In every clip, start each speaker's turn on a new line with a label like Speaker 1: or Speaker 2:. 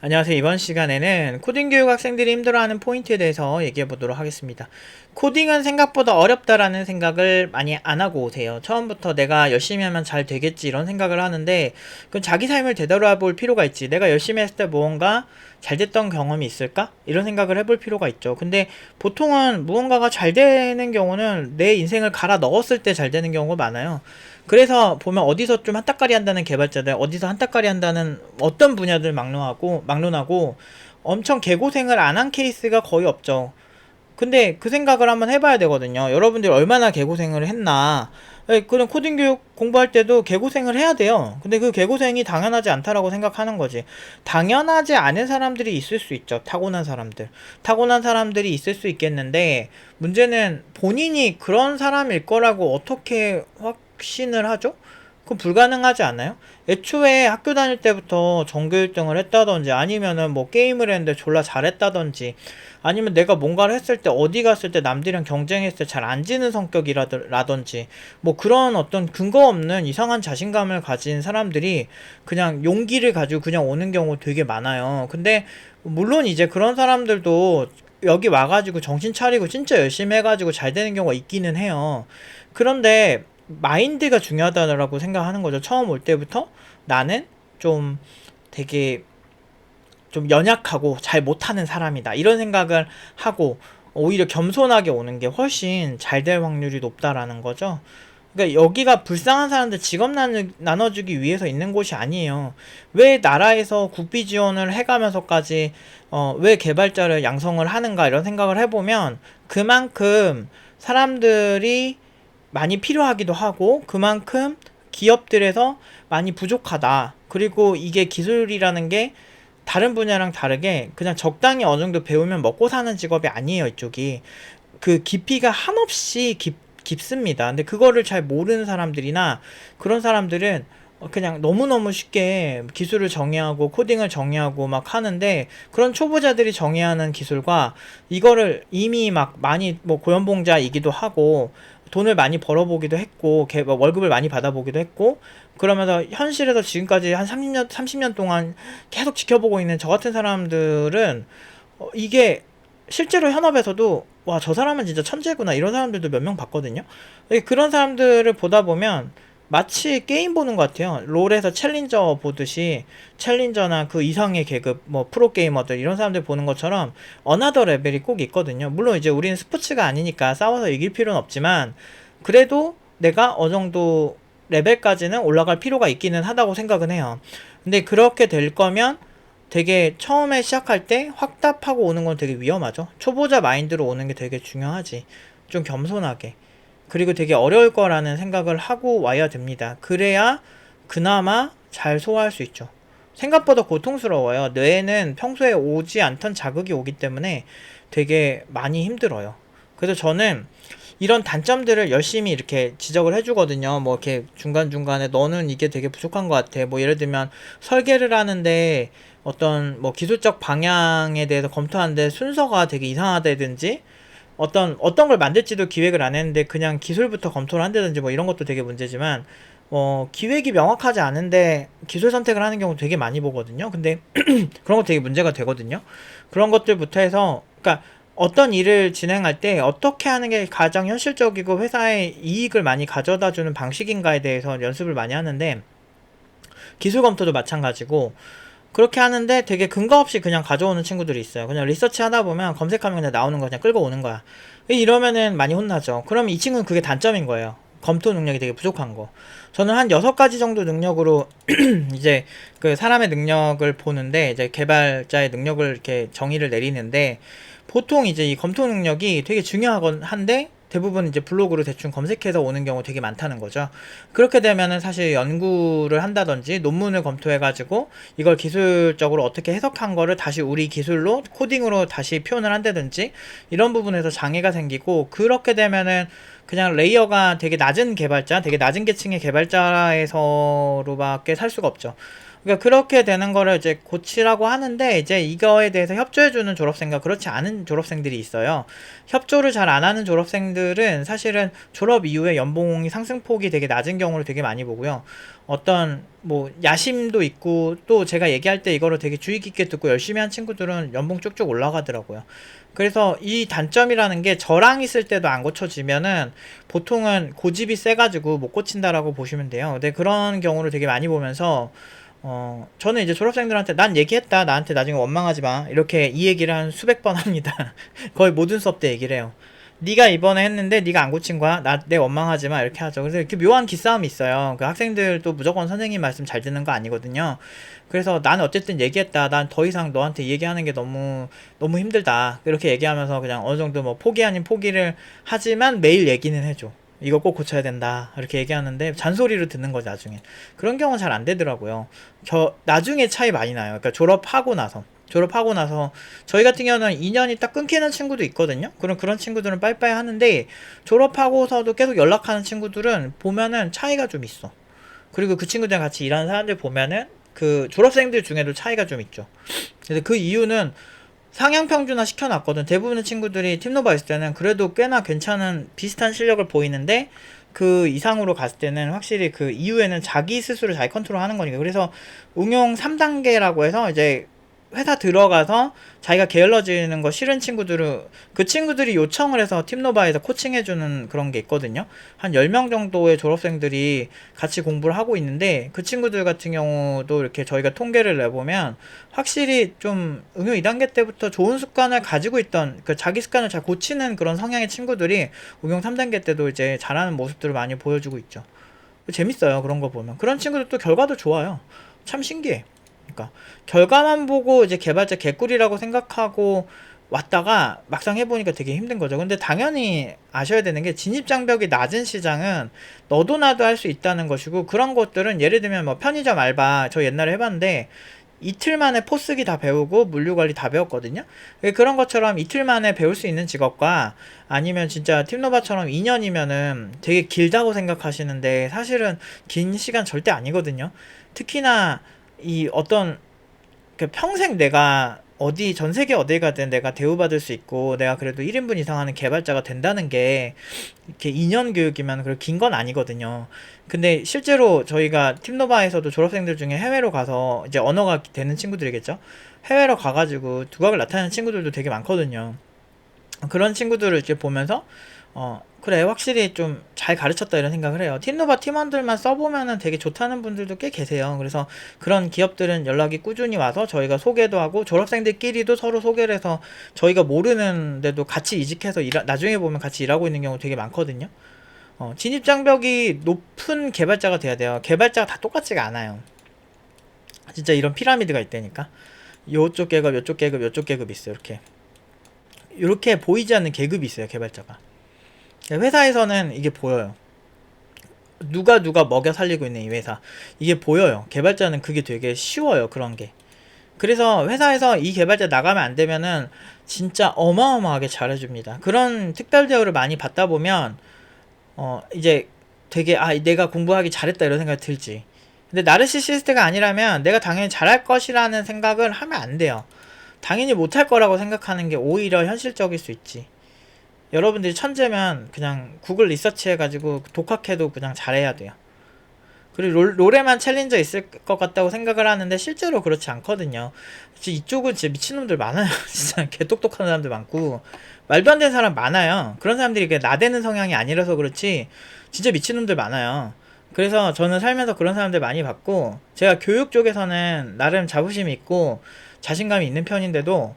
Speaker 1: 안녕하세요. 이번 시간에는 코딩 교육 학생들이 힘들어하는 포인트에 대해서 얘기해 보도록 하겠습니다. 코딩은 생각보다 어렵다라는 생각을 많이 안 하고 오세요. 처음부터 내가 열심히 하면 잘 되겠지 이런 생각을 하는데, 그건 자기 삶을 되돌아볼 필요가 있지. 내가 열심히 했을 때 무언가 잘 됐던 경험이 있을까? 이런 생각을 해볼 필요가 있죠. 근데 보통은 무언가가 잘 되는 경우는 내 인생을 갈아 넣었을 때 잘 되는 경우가 많아요. 그래서 보면 어디서 좀 한따까리 한다는 개발자들, 어디서 한따까리 한다는 어떤 분야들 막론하고 엄청 개고생을 안 한 케이스가 거의 없죠. 근데 그 생각을 한번 해봐야 되거든요. 여러분들이 얼마나 개고생을 했나. 그런 코딩 교육 공부할 때도 개고생을 해야 돼요. 근데 그 개고생이 당연하지 않다라고 생각하는 거지. 당연하지 않은 사람들이 있을 수 있죠. 타고난 사람들. 타고난 사람들이 있을 수 있겠는데, 문제는 본인이 그런 사람일 거라고 어떻게 확신을 하죠? 그건 불가능하지 않아요? 애초에 학교 다닐 때부터 전교 1등을 했다든지 아니면은 뭐 게임을 했는데 졸라 잘했다든지 아니면 내가 뭔가를 했을 때 어디 갔을 때 남들이랑 경쟁했을 때 잘 안 지는 성격이라든지 뭐 그런 어떤 근거 없는 이상한 자신감을 가진 사람들이 그냥 용기를 가지고 그냥 오는 경우 되게 많아요. 근데 물론 이제 그런 사람들도 여기 와가지고 정신 차리고 진짜 열심히 해가지고 잘 되는 경우가 있기는 해요. 그런데 마인드가 중요하다고 생각하는 거죠. 처음 올 때부터 나는 좀 되게 좀 연약하고 잘 못하는 사람이다 이런 생각을 하고 오히려 겸손하게 오는 게 훨씬 잘 될 확률이 높다라는 거죠. 그러니까 여기가 불쌍한 사람들 직업 나눠주기 위해서 있는 곳이 아니에요. 왜 나라에서 국비 지원을 해가면서까지 왜 개발자를 양성을 하는가 이런 생각을 해보면 그만큼 사람들이 많이 필요하기도 하고 그만큼 기업들에서 많이 부족하다. 그리고 이게 기술이라는 게 다른 분야랑 다르게 그냥 적당히 어느 정도 배우면 먹고 사는 직업이 아니에요, 이쪽이. 그 깊이가 한없이 깊습니다. 근데 그거를 잘 모르는 사람들이나 그런 사람들은 그냥 너무너무 쉽게 기술을 정의하고 코딩을 정의하고 막 하는데, 그런 초보자들이 정의하는 기술과 이거를 이미 막 많이 뭐 고연봉자이기도 하고 돈을 많이 벌어보기도 했고 뭐 월급을 많이 받아보기도 했고 그러면서 현실에서 지금까지 한 30년 동안 계속 지켜보고 있는 저 같은 사람들은 이게 실제로 현업에서도 와, 저 사람은 진짜 천재구나 이런 사람들도 몇 명 봤거든요. 그런 사람들을 보다 보면 마치 게임 보는 것 같아요. 롤에서 챌린저 보듯이 챌린저나 그 이상의 계급 뭐 프로게이머들 이런 사람들 보는 것처럼 어나더 레벨이 꼭 있거든요. 물론 이제 우리는 스포츠가 아니니까 싸워서 이길 필요는 없지만 그래도 내가 어느 정도 레벨까지는 올라갈 필요가 있기는 하다고 생각은 해요. 근데 그렇게 될 거면 되게 처음에 시작할 때 확답하고 오는 건 되게 위험하죠. 초보자 마인드로 오는 게 되게 중요하지. 좀 겸손하게. 그리고 되게 어려울 거라는 생각을 하고 와야 됩니다. 그래야 그나마 잘 소화할 수 있죠. 생각보다 고통스러워요. 뇌에는 평소에 오지 않던 자극이 오기 때문에 되게 많이 힘들어요. 그래서 저는 이런 단점들을 열심히 이렇게 지적을 해주거든요. 뭐 이렇게 중간중간에 너는 이게 되게 부족한 것 같아. 뭐 예를 들면 설계를 하는데 어떤 뭐 기술적 방향에 대해서 검토하는데 순서가 되게 이상하다든지 어떤 걸 만들지도 기획을 안 했는데 그냥 기술부터 검토를 한다든지 뭐 이런 것도 되게 문제지만 기획이 명확하지 않은데 기술 선택을 하는 경우 되게 많이 보거든요. 근데 그런 거 되게 문제가 되거든요. 그런 것들부터 해서 그러니까 어떤 일을 진행할 때 어떻게 하는 게 가장 현실적이고 회사에 이익을 많이 가져다 주는 방식인가에 대해서 연습을 많이 하는데, 기술 검토도 마찬가지고 그렇게 하는데 되게 근거 없이 그냥 가져오는 친구들이 있어요. 그냥 리서치 하다 보면 검색하면 그냥 나오는 거 그냥 끌고 오는 거야. 이러면은 많이 혼나죠. 그럼 이 친구는 그게 단점인 거예요. 검토 능력이 되게 부족한 거. 저는 한 6가지 정도 능력으로 이제 그 사람의 능력을 보는데, 이제 개발자의 능력을 이렇게 정의를 내리는데, 보통 이제 이 검토 능력이 되게 중요하건 한데 대부분 이제 블로그로 대충 검색해서 오는 경우 되게 많다는 거죠. 그렇게 되면은 사실 연구를 한다든지 논문을 검토해가지고 이걸 기술적으로 어떻게 해석한 거를 다시 우리 기술로 코딩으로 다시 표현을 한다든지 이런 부분에서 장애가 생기고, 그렇게 되면은 그냥 레이어가 되게 낮은 개발자, 되게 낮은 계층의 개발자에서로밖에 살 수가 없죠. 그러니까 그렇게 되는 거를 이제 고치라고 하는데, 이제 이거에 대해서 협조해주는 졸업생과 그렇지 않은 졸업생들이 있어요. 협조를 잘 안 하는 졸업생들은 사실은 졸업 이후에 연봉이 상승폭이 되게 낮은 경우를 되게 많이 보고요. 어떤 뭐 야심도 있고, 또 제가 얘기할 때 이거를 되게 주의 깊게 듣고 열심히 한 친구들은 연봉 쭉쭉 올라가더라고요. 그래서 이 단점이라는 게 저랑 있을 때도 안 고쳐지면은 보통은 고집이 세가지고 못 고친다라고 보시면 돼요. 근데 그런 경우를 되게 많이 보면서 저는 이제 졸업생들한테 난 얘기했다. 나한테 나중에 원망하지 마. 이렇게 이 얘기를 한 수백 번 합니다. 거의 모든 수업 때 얘기를 해요. 네가 이번에 했는데 네가 안 고친 거야? 내 원망하지 마. 이렇게 하죠. 그래서 이렇게 묘한 기싸움이 있어요. 그 학생들도 무조건 선생님 말씀 잘 듣는 거 아니거든요. 그래서 나는 어쨌든 얘기했다. 난 더 이상 너한테 얘기하는 게 너무 힘들다. 이렇게 얘기하면서 그냥 어느 정도 뭐 포기 아닌 포기를 하지만 매일 얘기는 해줘. 이거 꼭 고쳐야 된다. 이렇게 얘기하는데 잔소리를 듣는 거죠, 나중에. 그런 경우는 잘 안 되더라고요. 나중에 차이 많이 나요. 그러니까 졸업하고 나서 저희 같은 경우는 2년이 딱 끊기는 친구도 있거든요. 그런 친구들은 빠이빠이 하는데, 졸업하고서도 계속 연락하는 친구들은 보면은 차이가 좀 있어. 그리고 그 친구들이랑 같이 일하는 사람들 보면은 그 졸업생들 중에도 차이가 좀 있죠. 근데 그 이유는 상향 평준화 시켜놨거든. 대부분의 친구들이 팀노바 있을 때는 그래도 꽤나 괜찮은 비슷한 실력을 보이는데, 그 이상으로 갔을 때는 확실히 그 이후에는 자기 스스로 자기 컨트롤 하는 거니까. 그래서 응용 3단계라고 해서 이제 회사 들어가서 자기가 게을러지는 거 싫은 친구들은 그 친구들이 요청을 해서 팀노바에서 코칭해주는 그런 게 있거든요. 한 10명 정도의 졸업생들이 같이 공부를 하고 있는데, 그 친구들 같은 경우도 이렇게 저희가 통계를 내보면 확실히 좀 응용 2단계 때부터 좋은 습관을 가지고 있던, 그 자기 습관을 잘 고치는 그런 성향의 친구들이 응용 3단계 때도 이제 잘하는 모습들을 많이 보여주고 있죠. 재밌어요, 그런 거 보면. 그런 친구들도 결과도 좋아요. 참 신기해. 그러니까 결과만 보고 이제 개발자 개꿀이라고 생각하고 왔다가 막상 해보니까 되게 힘든 거죠. 근데 당연히 아셔야 되는 게, 진입장벽이 낮은 시장은 너도 나도 할 수 있다는 것이고, 그런 것들은 예를 들면 뭐 편의점 알바 저 옛날에 해봤는데 이틀 만에 포스기 다 배우고 물류관리 다 배웠거든요. 그런 것처럼 이틀 만에 배울 수 있는 직업과, 아니면 진짜 팀노바처럼 2년이면은 되게 길다고 생각하시는데 사실은 긴 시간 절대 아니거든요. 특히나 이 어떤 그 평생 내가 전 세계 어딜 가든 내가 대우받을 수 있고, 내가 그래도 1인분 이상 하는 개발자가 된다는 게 이렇게 2년 교육이면 그렇게 긴 건 아니거든요. 근데 실제로 저희가 팀노바에서도 졸업생들 중에 해외로 가서 이제 언어가 되는 친구들이겠죠. 해외로 가가지고 두각을 나타내는 친구들도 되게 많거든요. 그런 친구들을 이렇게 보면서 그래, 확실히 좀 잘 가르쳤다 이런 생각을 해요. 팀노바 팀원들만 써보면은 되게 좋다는 분들도 꽤 계세요. 그래서 그런 기업들은 연락이 꾸준히 와서 저희가 소개도 하고, 졸업생들끼리도 서로 소개를 해서 저희가 모르는데도 같이 이직해서 나중에 보면 같이 일하고 있는 경우 되게 많거든요. 진입장벽이 높은 개발자가 돼야 돼요. 개발자가 다 똑같지가 않아요. 진짜 이런 피라미드가 있다니까. 요쪽 계급, 요쪽 계급, 요쪽 계급 있어요. 이렇게 보이지 않는 계급이 있어요, 개발자가. 회사에서는 이게 보여요. 누가 먹여 살리고 있는 이 회사, 이게 보여요. 개발자는 그게 되게 쉬워요, 그런 게. 그래서 회사에서 이 개발자 나가면 안 되면은 진짜 어마어마하게 잘해줍니다. 그런 특별 대우를 많이 받다 보면 이제 되게 내가 공부하기 잘했다 이런 생각이 들지. 근데 나르시시스트가 아니라면 내가 당연히 잘할 것이라는 생각을 하면 안 돼요. 당연히 못할 거라고 생각하는 게 오히려 현실적일 수 있지. 여러분들이 천재면 그냥 구글 리서치 해가지고 독학해도 그냥 잘해야 돼요. 그리고 롤에만 챌린저 있을 것 같다고 생각을 하는데 실제로 그렇지 않거든요. 이쪽은 진짜 미친놈들 많아요. 진짜 개똑똑한 사람들 많고 말도 안 되는 사람 많아요. 그런 사람들이 나대는 성향이 아니라서 그렇지 진짜 미친놈들 많아요. 그래서 저는 살면서 그런 사람들 많이 봤고, 제가 교육 쪽에서는 나름 자부심이 있고 자신감이 있는 편인데도,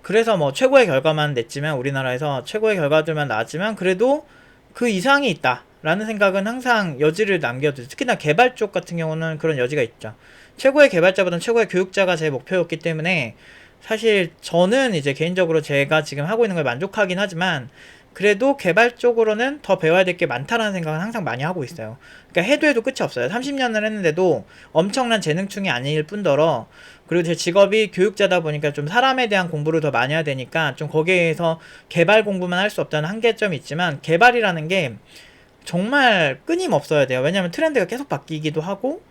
Speaker 1: 그래서 뭐 최고의 결과만 냈지만, 우리나라에서 최고의 결과들만 나왔지만 그래도 그 이상이 있다 라는 생각은 항상 여지를 남겨두죠. 특히나 개발 쪽 같은 경우는 그런 여지가 있죠. 최고의 개발자보다는 최고의 교육자가 제 목표였기 때문에, 사실 저는 이제 개인적으로 제가 지금 하고 있는 걸 만족하긴 하지만 그래도 개발 쪽으로는 더 배워야 될 게 많다라는 생각은 항상 많이 하고 있어요. 그러니까 해도 끝이 없어요. 30년을 했는데도 엄청난 재능충이 아닐 뿐더러, 그리고 제 직업이 교육자다 보니까 좀 사람에 대한 공부를 더 많이 해야 되니까 좀 거기에서 개발 공부만 할 수 없다는 한계점이 있지만, 개발이라는 게 정말 끊임없어야 돼요. 왜냐면 트렌드가 계속 바뀌기도 하고,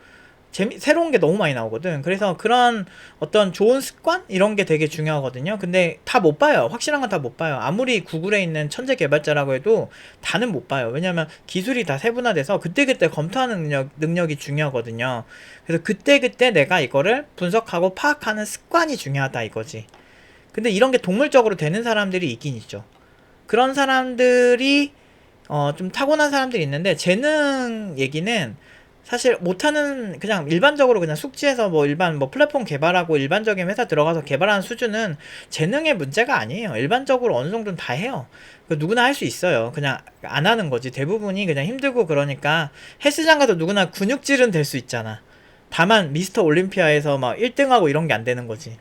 Speaker 1: 새로운 게 너무 많이 나오거든. 그래서 그런 어떤 좋은 습관? 이런 게 되게 중요하거든요. 근데 다 못 봐요. 확실한 건 다 못 봐요. 아무리 구글에 있는 천재 개발자라고 해도 다는 못 봐요. 왜냐면 기술이 다 세분화돼서 그때그때 검토하는 능력이 중요하거든요. 그래서 그때그때 내가 이거를 분석하고 파악하는 습관이 중요하다 이거지. 근데 이런 게 동물적으로 되는 사람들이 있긴 있죠. 그런 사람들이 좀 타고난 사람들이 있는데, 재능 얘기는 사실 못하는, 그냥 일반적으로 그냥 숙지해서 뭐 일반 뭐 플랫폼 개발하고 일반적인 회사 들어가서 개발하는 수준은 재능의 문제가 아니에요. 일반적으로 어느 정도는 다 해요. 누구나 할 수 있어요. 그냥 안 하는 거지. 대부분이 그냥 힘들고. 그러니까 헬스장 가도 누구나 근육질은 될 수 있잖아. 다만 미스터 올림피아에서 막 1등하고 이런 게 안 되는 거지.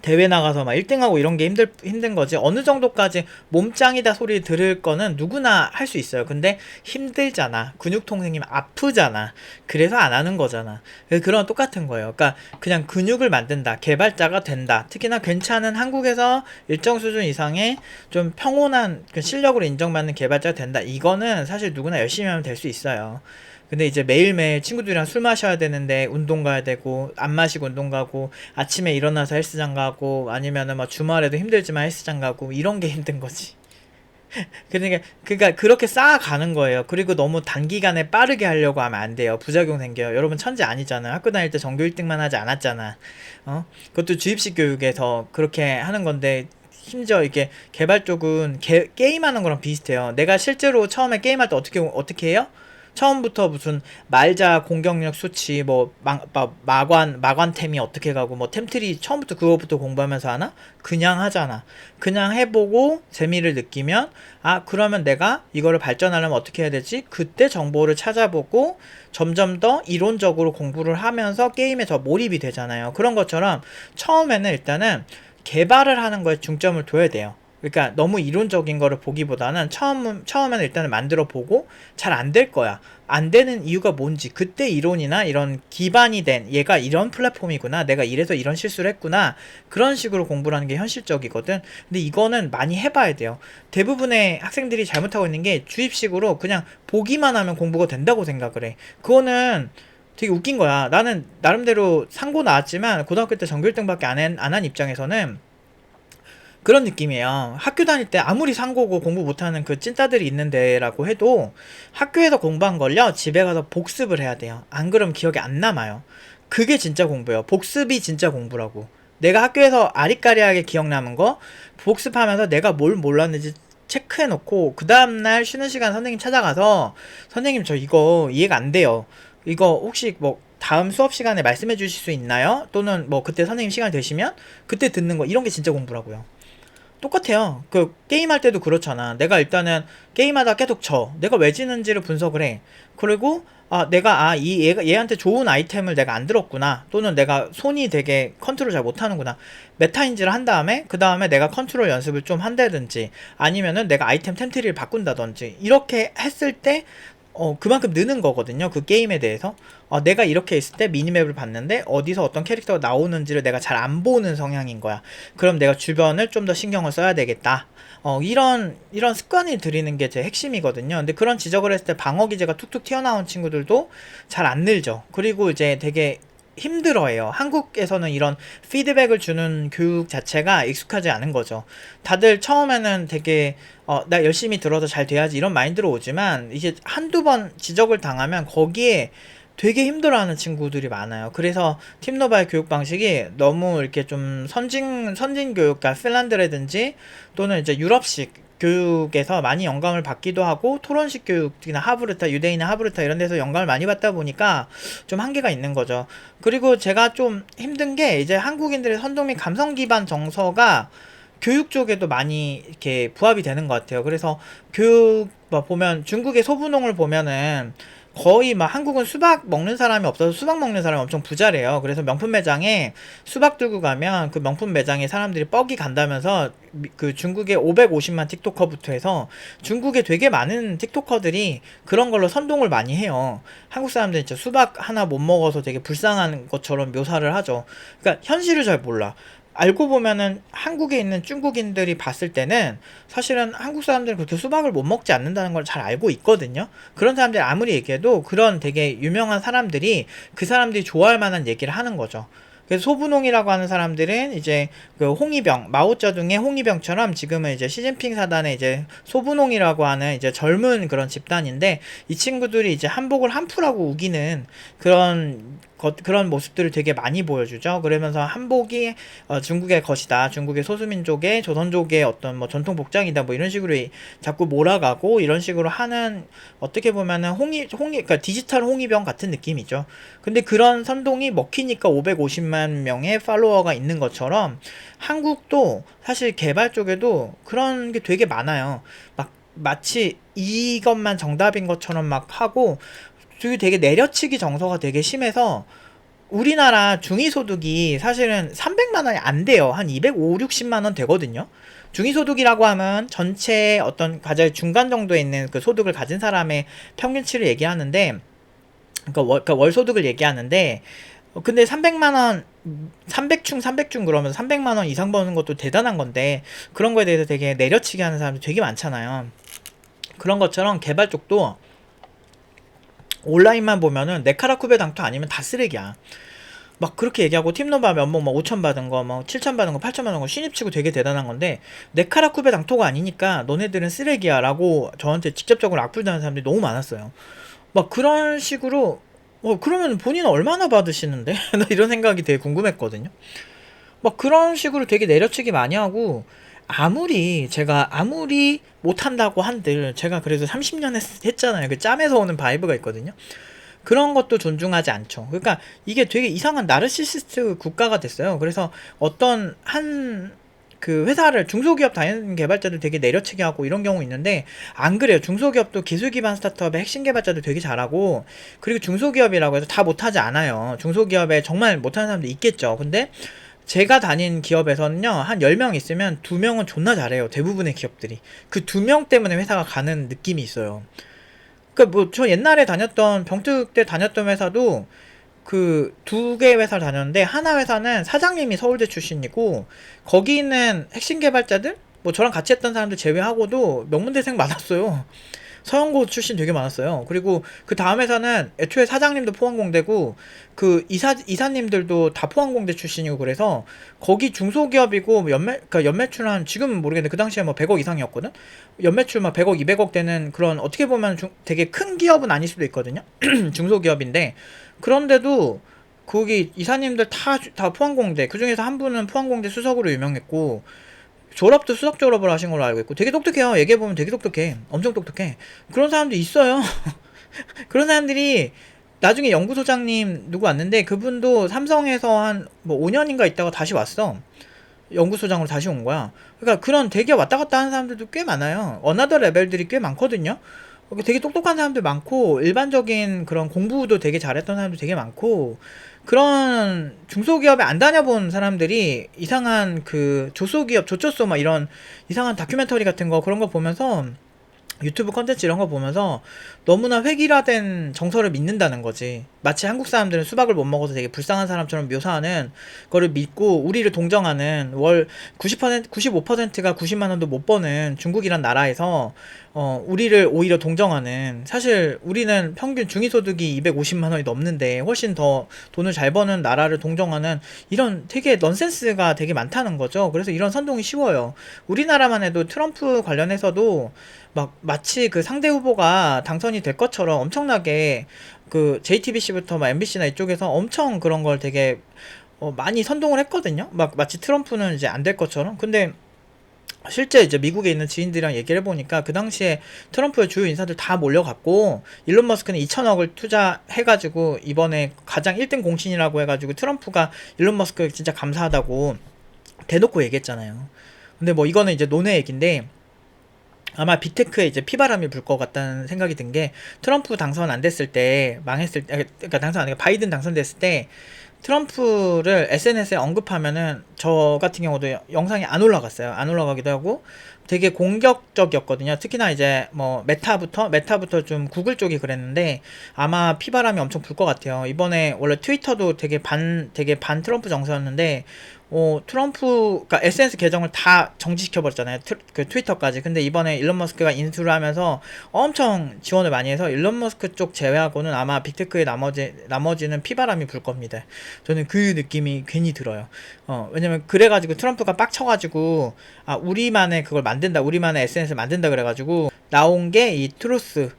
Speaker 1: 대회 나가서 막 1등하고 이런 게 힘든 거지. 어느 정도까지 몸짱이다 소리 들을 거는 누구나 할 수 있어요. 근데 힘들잖아. 근육통 생기면 아프잖아. 그래서 안 하는 거잖아. 그런 똑같은 거예요. 그러니까 그냥 근육을 만든다. 개발자가 된다. 특히나 괜찮은 한국에서 일정 수준 이상의 좀 평온한 실력으로 인정받는 개발자가 된다. 이거는 사실 누구나 열심히 하면 될 수 있어요. 근데 이제 매일매일 친구들이랑 술 마셔야 되는데 운동 가야 되고, 안 마시고 운동 가고, 아침에 일어나서 헬스장 가고, 아니면은 막 주말에도 힘들지만 헬스장 가고, 이런 게 힘든 거지. 그러니까 그렇게 쌓아가는 거예요. 그리고 너무 단기간에 빠르게 하려고 하면 안 돼요. 부작용 생겨요. 여러분 천재 아니잖아요. 학교 다닐 때 전교 1등만 하지 않았잖아. 그것도 주입식 교육에서 그렇게 하는 건데, 심지어 이게 개발 쪽은 게임하는 거랑 비슷해요. 내가 실제로 처음에 게임할 때 어떻게 해요? 처음부터 무슨 말자 공격력 수치 뭐 마관템이 어떻게 가고 뭐 템트리 처음부터 그거부터 공부하면서 하나? 그냥 하잖아. 그냥 해보고 재미를 느끼면, 아 그러면 내가 이거를 발전하려면 어떻게 해야 되지? 그때 정보를 찾아보고 점점 더 이론적으로 공부를 하면서 게임에 더 몰입이 되잖아요. 그런 것처럼 처음에는 일단은 개발을 하는 거에 중점을 둬야 돼요. 그러니까 너무 이론적인 거를 보기보다는 처음에는 일단은 만들어 보고 잘 안 될 거야. 안 되는 이유가 뭔지, 그때 이론이나 이런 기반이 된, 얘가 이런 플랫폼이구나, 내가 이래서 이런 실수를 했구나, 그런 식으로 공부를 하는 게 현실적이거든. 근데 이거는 많이 해봐야 돼요. 대부분의 학생들이 잘못하고 있는 게 주입식으로 그냥 보기만 하면 공부가 된다고 생각을 해. 그거는 되게 웃긴 거야. 나는 나름대로 상고 나왔지만 고등학교 때 전교 1등밖에 안 한 입장에서는 그런 느낌이에요. 학교 다닐 때 아무리 상고고 공부 못하는 그 찐따들이 있는데라고 해도 학교에서 공부한 걸요, 집에 가서 복습을 해야 돼요. 안 그러면 기억이 안 남아요. 그게 진짜 공부예요. 복습이 진짜 공부라고. 내가 학교에서 아리까리하게 기억 남은 거 복습하면서 내가 뭘 몰랐는지 체크해놓고, 그 다음날 쉬는 시간 선생님 찾아가서, 선생님 저 이거 이해가 안 돼요. 이거 혹시 뭐 다음 수업 시간에 말씀해 주실 수 있나요? 또는 뭐 그때 선생님 시간 되시면 그때 듣는 거, 이런 게 진짜 공부라고요. 똑같아요. 그 게임할 때도 그렇잖아. 내가 일단은 게임하다 계속 내가 왜 지는지를 분석을 해. 그리고 내가 얘한테 좋은 아이템을 내가 안 들었구나. 또는 내가 손이 되게 컨트롤 잘 못하는구나. 메타인지를 한 다음에 그 다음에 내가 컨트롤 연습을 좀 한다든지, 아니면은 내가 아이템 템트리를 바꾼다든지, 이렇게 했을 때 그만큼 느는 거거든요. 그 게임에 대해서. 내가 이렇게 있을 때 미니맵을 봤는데 어디서 어떤 캐릭터가 나오는지를 내가 잘 안 보는 성향인 거야. 그럼 내가 주변을 좀 더 신경을 써야 되겠다. 이런 습관을 들이는 게 제 핵심이거든요. 근데 그런 지적을 했을 때 방어 기제가 툭툭 튀어나온 친구들도 잘 안 늘죠. 그리고 이제 되게 힘들어해요. 한국에서는 이런 피드백을 주는 교육 자체가 익숙하지 않은 거죠. 다들 처음에는 되게 나 열심히 들어서 잘 돼야지 이런 마인드로 오지만, 이제 한두 번 지적을 당하면 거기에 되게 힘들어하는 친구들이 많아요. 그래서 팀노바의 교육 방식이 너무 이렇게 좀 선진 교육, 그러니까 핀란드라든지 또는 이제 유럽식 교육에서 많이 영감을 받기도 하고, 토론식 교육이나 하브르타, 유대인이나 하브르타 이런 데서 영감을 많이 받다 보니까 좀 한계가 있는 거죠. 그리고 제가 좀 힘든 게, 이제 한국인들의 선동 및 감성 기반 정서가 교육 쪽에도 많이 이렇게 부합이 되는 것 같아요. 그래서 교육 보면 중국의 소분홍을 보면은 거의 막, 한국은 수박 먹는 사람이 없어서 수박 먹는 사람이 엄청 부자래요. 그래서 명품 매장에 수박 들고 가면 그 명품 매장에 사람들이 뻑이 간다면서, 그 중국의 550만 틱토커부터 해서 중국에 되게 많은 틱토커들이 그런 걸로 선동을 많이 해요. 한국 사람들은 진짜 수박 하나 못 먹어서 되게 불쌍한 것처럼 묘사를 하죠. 그러니까 현실을 잘 몰라. 알고 보면은 한국에 있는 중국인들이 봤을 때는 사실은 한국 사람들은 그렇게 수박을 못 먹지 않는다는 걸 잘 알고 있거든요. 그런 사람들이 아무리 얘기해도 그런 되게 유명한 사람들이 그 사람들이 좋아할 만한 얘기를 하는 거죠. 그래서 소분홍이라고 하는 사람들은 이제 그 홍위병, 마오쩌둥의 홍위병처럼 지금은 이제 시진핑 사단의 이제 소분홍이라고 하는 이제 젊은 그런 집단인데, 이 친구들이 이제 한복을 한푸라고 우기는 그런 모습들을 되게 많이 보여주죠. 그러면서 한복이 중국의 것이다, 중국의 소수민족의 조선족의 어떤 뭐 전통 복장이다, 뭐 이런 식으로 자꾸 몰아가고 이런 식으로 하는, 어떻게 보면은 그러니까 디지털 홍위병 같은 느낌이죠. 근데 그런 선동이 먹히니까 550만 명의 팔로워가 있는 것처럼 한국도 사실 개발 쪽에도 그런 게 되게 많아요. 막 마치 이것만 정답인 것처럼 막 하고, 되게 내려치기 정서가 되게 심해서 우리나라 중위소득이 사실은 300만 원이 안 돼요. 한 250, 60만 원 되거든요. 중위소득이라고 하면 전체 어떤 가장 중간 정도에 있는 그 소득을 가진 사람의 평균치를 얘기하는데, 그러니까 월 소득을 얘기하는데, 근데 300만 원, 300중 그러면 300만 원 이상 버는 것도 대단한 건데, 그런 거에 대해서 되게 내려치게 하는 사람들 되게 많잖아요. 그런 것처럼 개발 쪽도 온라인만 보면은 네카라쿠베 당토 아니면 다 쓰레기야. 막 그렇게 얘기하고, 팀노바 면목 막 5천 받은 거, 뭐 7천 받은 거, 8천 받은 거 신입치고 되게 대단한 건데, 네카라쿠베 당토가 아니니까 너네들은 쓰레기야 라고 저한테 직접적으로 악플다는 사람들이 너무 많았어요. 막 그런 식으로, 그러면 본인은 얼마나 받으시는데? 나 이런 생각이 되게 궁금했거든요. 막 그런 식으로 되게 내려치기 많이 하고, 제가 아무리 못한다고 한들, 제가 그래도 30년 했잖아요. 그 짬에서 오는 바이브가 있거든요. 그런 것도 존중하지 않죠. 그러니까 이게 되게 이상한 나르시시스트 국가가 됐어요. 그래서 어떤 그 회사를, 중소기업 다니는 개발자들 되게 내려치게 하고 이런 경우 있는데, 안 그래요. 중소기업도 기술 기반 스타트업의 핵심 개발자들 되게 잘하고, 그리고 중소기업이라고 해서 다 못하지 않아요. 중소기업에 정말 못하는 사람도 있겠죠. 근데 제가 다닌 기업에서는요, 한 10명 있으면 2명은 존나 잘해요. 대부분의 기업들이. 그 2명 때문에 회사가 가는 느낌이 있어요. 그니까 뭐 저 옛날에 다녔던, 병특 때 다녔던 회사도 그 2개 회사를 다녔는데, 하나 회사는 사장님이 서울대 출신이고, 거기 있는 핵심 개발자들, 뭐 저랑 같이 했던 사람들 제외하고도 명문대생 많았어요. 서영고 출신 되게 많았어요. 그리고 그 다음 회사는 애초에 사장님도 포항공대고, 그 이사님들도 다 포항공대 출신이고, 그래서 거기 중소기업이고, 그러니까 연매출 한, 지금은 모르겠는데 그 당시에 뭐 100억 이상이었거든. 연매출 막 100억 200억 되는 그런, 어떻게 보면 되게 큰 기업은 아닐 수도 있거든요. 중소기업인데, 그런데도 거기 이사님들 다 포항공대, 그 중에서 한 분은 포항공대 수석으로 유명했고, 졸업도 수석 졸업을 하신 걸로 알고 있고, 되게 똑똑해요. 얘기해보면 되게 똑똑해. 엄청 똑똑해. 그런 사람도 있어요. 그런 사람들이 나중에 연구소장님 누구 왔는데, 그분도 삼성에서 한 뭐 5년인가 있다가 다시 왔어. 연구소장으로 다시 온 거야. 그러니까 그런 되게 왔다 갔다 하는 사람들도 꽤 많아요. 어나더 레벨들이 꽤 많거든요. 되게 똑똑한 사람들 많고, 일반적인 그런 공부도 되게 잘했던 사람들 되게 많고, 그런 중소기업에 안 다녀본 사람들이 이상한 그 조소기업, 조초소 막 이런 이상한 다큐멘터리 같은 거, 그런 거 보면서, 유튜브 컨텐츠 이런 거 보면서 너무나 획일화된 정서를 믿는다는 거지. 마치 한국 사람들은 수박을 못 먹어서 되게 불쌍한 사람처럼 묘사하는 거를 믿고, 우리를 동정하는, 월 90%, 95%가 90만 원도 못 버는 중국이란 나라에서 우리를 오히려 동정하는, 사실 우리는 평균 중위소득이 250만 원이 넘는데 훨씬 더 돈을 잘 버는 나라를 동정하는, 이런 되게 넌센스가 되게 많다는 거죠. 그래서 이런 선동이 쉬워요. 우리나라만 해도 트럼프 관련해서도 막 마치 그 상대 후보가 당선이 될 것처럼 엄청나게, 그 JTBC부터 막 MBC나 이쪽에서 엄청 그런 걸 되게 많이 선동을 했거든요. 막 마치 트럼프는 이제 안 될 것처럼. 근데 실제 이제 미국에 있는 지인들이랑 얘기를 해보니까, 그 당시에 트럼프의 주요 인사들 다 몰려갔고, 일론 머스크는 2천억을 투자해가지고 이번에 가장 1등 공신이라고 해가지고 트럼프가 일론 머스크 진짜 감사하다고 대놓고 얘기했잖아요. 근데 뭐 이거는 이제 논의 얘기인데, 아마 빅테크에 이제 피바람이 불 것 같다는 생각이 든 게, 트럼프 당선 안 됐을 때, 그러니까 당선 아니고 바이든 당선됐을 때 트럼프를 SNS에 언급하면은 저 같은 경우도 영상이 안 올라갔어요. 안 올라가기도 하고 되게 공격적이었거든요. 특히나 이제 뭐 메타부터 좀 구글 쪽이 그랬는데 아마 피바람이 엄청 불 것 같아요. 이번에 원래 트위터도 되게 반 트럼프 정서였는데 트럼프가 SNS 계정을 다 정지시켜버렸잖아요. 그 트위터까지. 근데 이번에 일론 머스크가 인수를 하면서 엄청 지원을 많이 해서 일론 머스크 쪽 제외하고는 아마 빅테크의 나머지는 피바람이 불 겁니다. 저는 그 느낌이 괜히 들어요. 왜냐면 그래가지고 트럼프가 빡쳐가지고 우리만의 그걸 만든다, 우리만의 SNS를 만든다 그래가지고 나온 게 이 트루스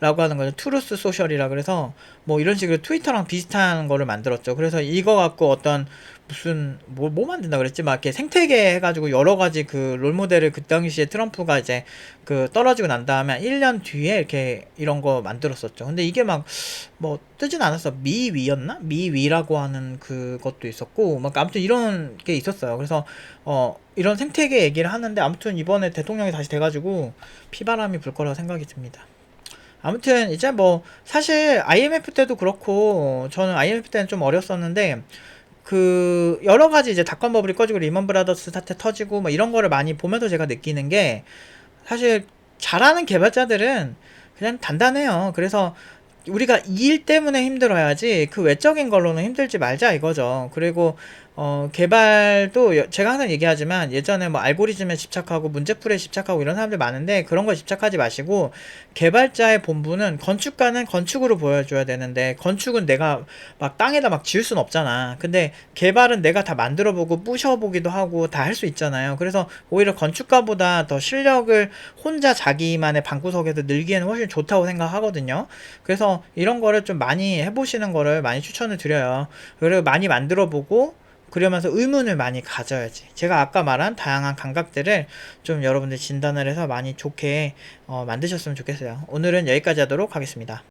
Speaker 1: 라고 하는 거죠. 트루스 소셜이라 그래서 뭐 이런 식으로 트위터랑 비슷한 거를 만들었죠. 그래서 이거 갖고 어떤 무슨 뭐 만든다 그랬지? 막 이렇게 생태계 해가지고 여러 가지 그 롤모델을 그 당시에 트럼프가 이제 그 떨어지고 난 다음에 1년 뒤에 이렇게 이런 거 만들었었죠. 근데 이게 막 뭐 뜨진 않았어. 미위였나? 미위라고 하는 그것도 있었고 막 아무튼 이런 게 있었어요. 그래서 이런 생태계 얘기를 하는데 아무튼 이번에 대통령이 다시 돼가지고 피바람이 불 거라고 생각이 듭니다. 아무튼 이제 뭐 사실 IMF 때도 그렇고 저는 IMF 때는 좀 어렸었는데 그 여러 가지 이제 닷컴 버블이 꺼지고 리먼 브라더스 사태 터지고 뭐 이런 거를 많이 보면서 제가 느끼는 게 사실 잘하는 개발자들은 그냥 단단해요. 그래서 우리가 이 일 때문에 힘들어야지 그 외적인 걸로는 힘들지 말자 이거죠. 그리고 개발도 제가 항상 얘기하지만 예전에 뭐 알고리즘에 집착하고 문제풀이에 집착하고 이런 사람들 많은데 그런 거 집착하지 마시고 개발자의 본분은 건축가는 건축으로 보여줘야 되는데 건축은 내가 막 땅에다 막 지을 순 없잖아. 근데 개발은 내가 다 만들어보고 부셔보기도 하고 다 할 수 있잖아요. 그래서 오히려 건축가보다 더 실력을 혼자 자기만의 방구석에서 늘기에는 훨씬 좋다고 생각하거든요. 그래서 이런 거를 좀 많이 해보시는 거를 많이 추천을 드려요. 그리고 많이 만들어보고 그러면서 의문을 많이 가져야지. 제가 아까 말한 다양한 감각들을 좀 여러분들 진단을 해서 많이 좋게 만드셨으면 좋겠어요. 오늘은 여기까지 하도록 하겠습니다.